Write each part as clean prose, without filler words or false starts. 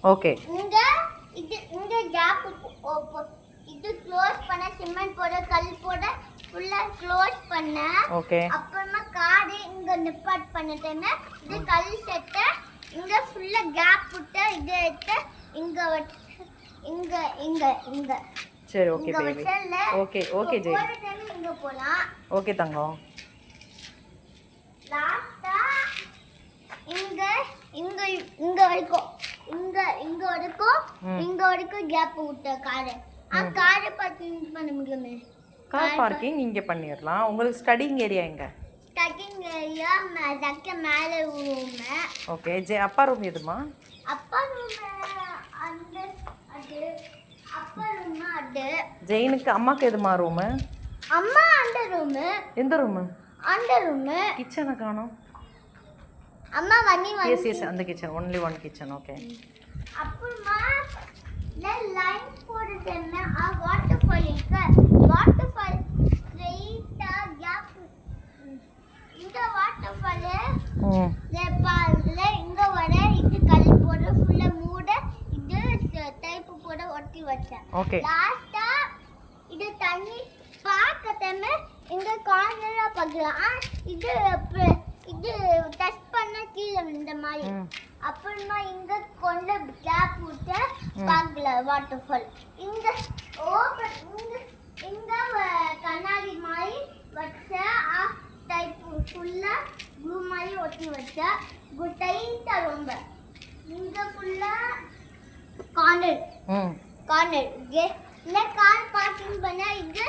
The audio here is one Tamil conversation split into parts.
ஓகே. இங்க கேப் இது க்ளோஸ் பண்ண சிமெண்ட் போட கல் போட ஃபுல்லா க்ளோஸ் பண்ண. ஓகே. அப்புறமா கார் இங்க நிப்பாட் பண்ணிட்டேன்னா இது கல் செட்ட இங்க ஃபுல்லா கேப் விட்டு இது எடுத்து இங்க இங்க இங்க இங்க. சரி okay baby. Okay okay Jai. இங்க போலாம். ஓகே தங்கம். லாஸ்டா இங்க இங்க இங்க வரைக்கும் இங்க வரைக்கும் கேப் விட்ட கார். கார் பார்க்கிங் பண்ண முடியுமே. கார் பார்க்கிங் இங்க பண்ணிரலாம். உங்களுக்கு ஸ்டடிங் ஏரியா எங்க? ஸ்டடிங் ஏரியா மேல ரூம். ஓகே. ஜெய் அப்பா ரூம் எதுமா? அப்பா ரூம் அந்த அது அப்பா ரூம் அது. ஜெயினுக்கு அம்மாக்கு எதுமா ரூம்? அம்மா அந்த ரூம். எந்த ரூம்? அந்த ரூம். கிச்சனை காணோம். அம்மா வண்ணி எஸ் எஸ் அந்த kitchen. Only one kitchen. Okay. அப்புறமா லைன் போடுறேன்னா வாட்டர் ஃபால் இருக்கு. வாட்டர் ஃபால் ஸ்ட்ரைட்டா கேப் இந்த வாட்டர் ஃபால் இங்க வர இது கல் போட ஃபுல்லா மூட இது டைப் போட ஒட்டி வச்சேன். ஓகே. லாஸ்டா இது தண்ணி பார்க்கதமே இங்க கார்னரா பார்க்கலாம். இது இது டச் பண்ண கீழே இந்த மாதிரி. அப்புறமா இங்க கொண்ட கேப் விட்டு பார்க்கலாம் வாட்டர் ஃபால். இங்க ஓபன் இங்க கண்ணாடி மாதிரி வச்ச டைப் ஃபுல்லா ப்ளூ மாதிரி ஒட்டி வச்ச டைட்டா ரொம்ப. இங்க ஃபுல்லா கார்னர் இல்ல கார் பார்க்கிங் பண்ண இங்க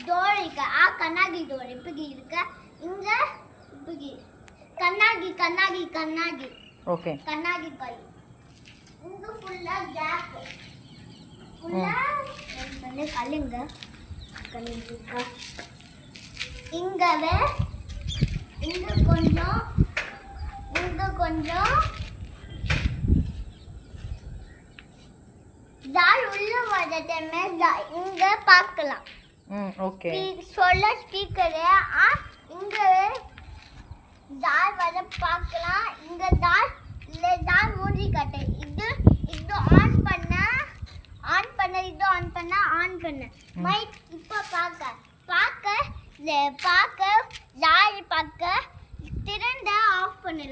டோர் இருக்கு. கண்ணாடி டோர் இப்படி இருக்கு. இங்க இப்படி கண்ணாடி ஓகே. கண்ணாடி பை. இங்க ஃபுல்லா கேப் ஃபுல்லா வந்து கல்லுங்க கல்லுங்க. இங்க கொஞ்சம் ஜால் உள்ள வரதமே இங்க பார்க்கலாம். ஓகே. சொல்ல ஸ்பீக்கர் இங்க தால் வர பார்க்கலாம். இங்க தால் மூடி காட்டு. இது ஆன் பண்ண இது ஆன் பண்ண மைக் இப்ப பார்க்க தால் பார்க்க திறந்த ஆஃப் பண்ணலாம்.